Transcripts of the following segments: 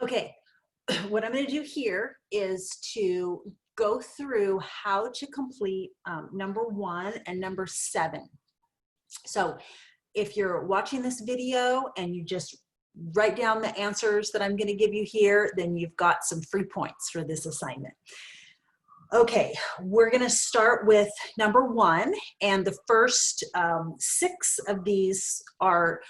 Okay, what I'm going to do here is to go through how to complete number 1 and number 7. So if you're watching this video and you just write down the answers that I'm going to give you here, then you've got some free points for this assignment. Okay, we're going to start with number 1, and the first 6 of these are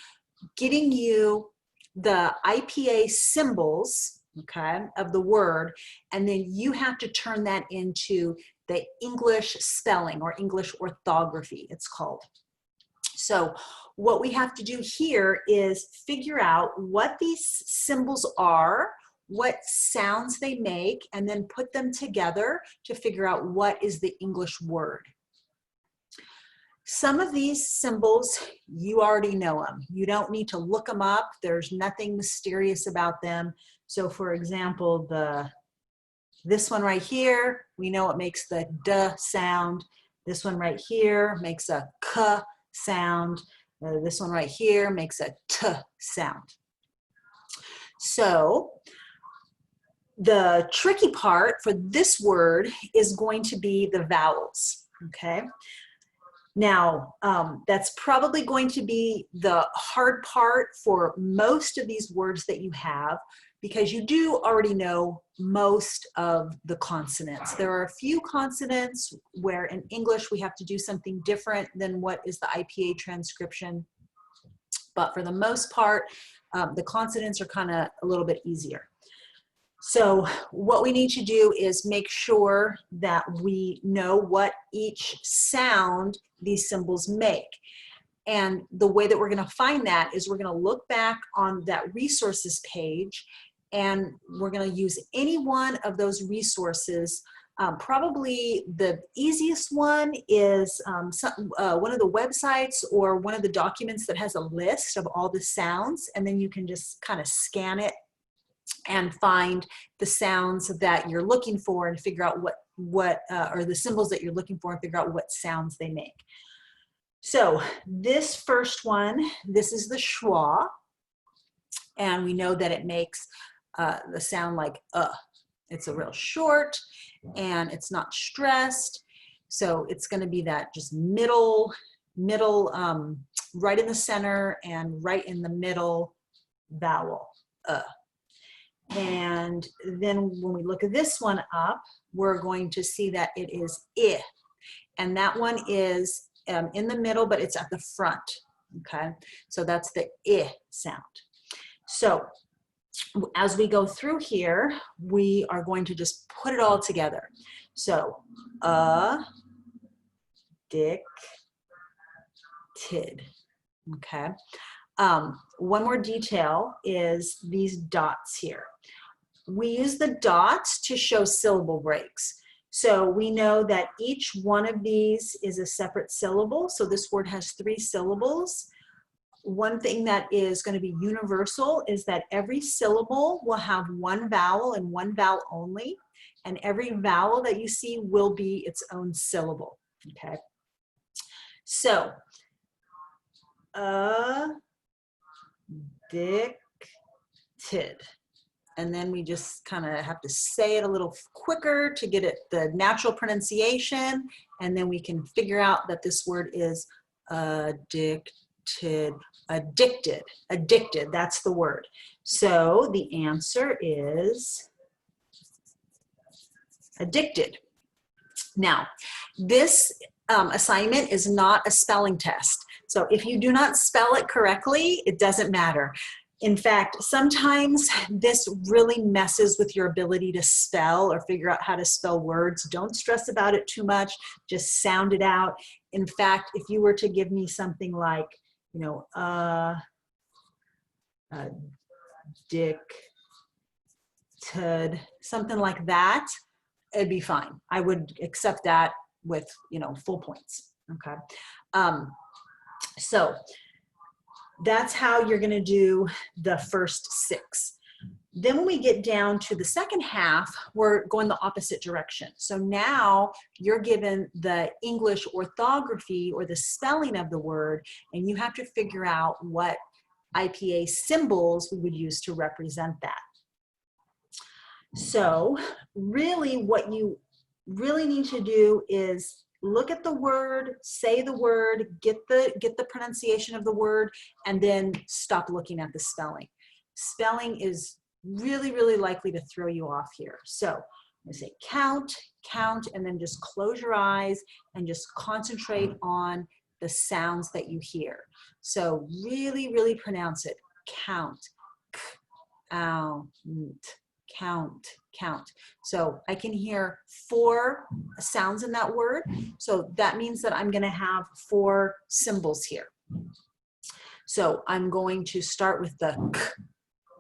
getting you the IPA symbols, okay, of the word, and then you have to turn that into the English spelling or English orthography, it's called. So what we have to do here is figure out what these symbols are, what sounds they make, and then put them together to figure out what is the English word. Some of these symbols, you already know them. You don't need to look them up. There's nothing mysterious about them. So for example, this one right here, we know it makes the D sound. This one right here makes a K sound. This one right here makes a T sound. So the tricky part for this word is going to be the vowels, okay? Now, that's probably going to be the hard part for most of these words that you have, because you do already know most of the consonants. There are a few consonants where in English we have to do something different than what is the IPA transcription, but for the most part, the consonants are kind of a little bit easier. So what we need to do is make sure that we know what each sound these symbols make. And the way that we're going to find that is we're going to look back on that resources page, and we're going to use any one of those resources. Probably the easiest one is one of the websites or one of the documents that has a list of all the sounds, and then you can just kind of scan it and find the sounds that you're looking for and figure out or the symbols that you're looking for and figure out what sounds they make. So this first one, this is the schwa, and we know that it makes the sound like It's a real short and it's not stressed. So it's going to be that just middle, right in the center and right in the middle vowel, And then when we look at this one up, we're going to see that it is I. And that one is in the middle, but it's at the front, okay? So that's the I sound. So as we go through here, we are going to just put it all together. So, dick, tid, okay? One more detail is these dots here. We use the dots to show syllable breaks. So we know that each one of these is a separate syllable. So this word has 3 syllables. One thing that is going to be universal is that every syllable will have 1 vowel and 1 vowel only. And every vowel that you see will be its own syllable, okay? So, addicted. And then we just kind of have to say it a little quicker to get it the natural pronunciation, and then we can figure out that this word is addicted, that's the word. So the answer is addicted. Now, this assignment is not a spelling test. So if you do not spell it correctly, it doesn't matter. In fact, sometimes this really messes with your ability to spell or figure out how to spell words. Don't stress about it too much. Just sound it out. In fact, if you were to give me something like, you know, dick, tud, something like that, it'd be fine. I would accept that with, you know, full points, okay? So that's how you're gonna do the first 6. Then when we get down to the second half, we're going the opposite direction. So now you're given the English orthography or the spelling of the word, and you have to figure out what IPA symbols we would use to represent that. So really what you really need to do is look at the word, say the word, get the pronunciation of the word, and then stop looking at the spelling. Spelling is really, really likely to throw you off here. So I'm gonna say count, count, and then just close your eyes and just concentrate on the sounds that you hear. So really, really pronounce it. Count, count, count, count. So I can hear 4 sounds in that word. So that means that I'm going to have 4 symbols here. So I'm going to start with the k,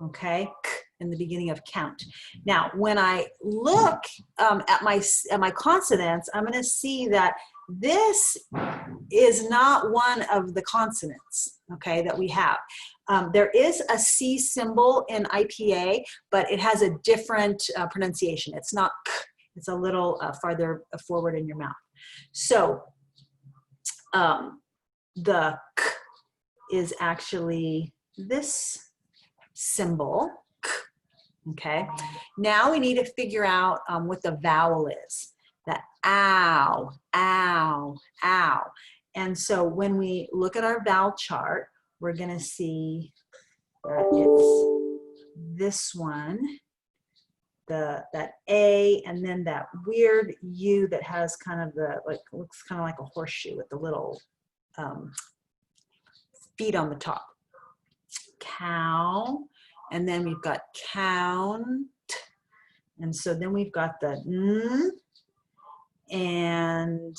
okay, k in the beginning of count. Now, when I look at my consonants, I'm going to see that this is not one of the consonants, okay, that we have. There is a C symbol in IPA, but it has a different pronunciation. It's not k, it's a little farther forward in your mouth. So the k is actually this symbol, k, okay? Now we need to figure out what the vowel is. That ow, ow, ow. And so when we look at our vowel chart, we're gonna see that it's this one, that A, and then that weird U that has kind of the, like, looks kind of like a horseshoe with the little feet on the top. Cow, and then we've got count, and so then we've got the n, and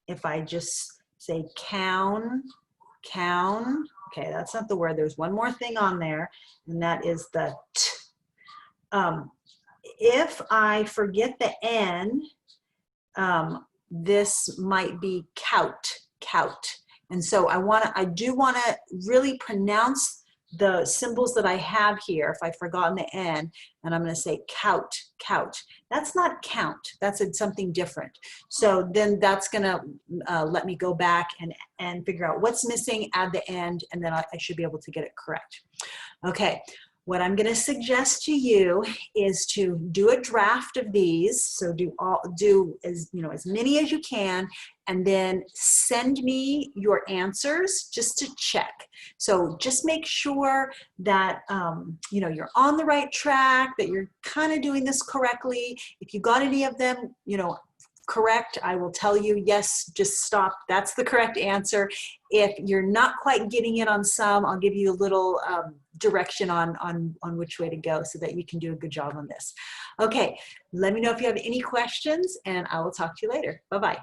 if I just say count, count, okay, that's not the word. There's one more thing on there, and that is the t. If I forget the N, this might be cout, cout. And so I do want to really pronounce the symbols that I have here, if I've forgotten the N, and I'm going to say cout, cout. That's not count. That's something different. So then that's going to let me go back and figure out what's missing, add the end, and then I should be able to get it correct. Okay. What I'm going to suggest to you is to do a draft of these. So do as many as you can, and then send me your answers just to check. So just make sure that you're on the right track, that you're kind of doing this correctly. If you got any of them, correct, I will tell you, yes, just stop. That's the correct answer. If you're not quite getting it on some, I'll give you a little direction on which way to go so that you can do a good job on this. Okay, let me know if you have any questions, and I will talk to you later. Bye-bye.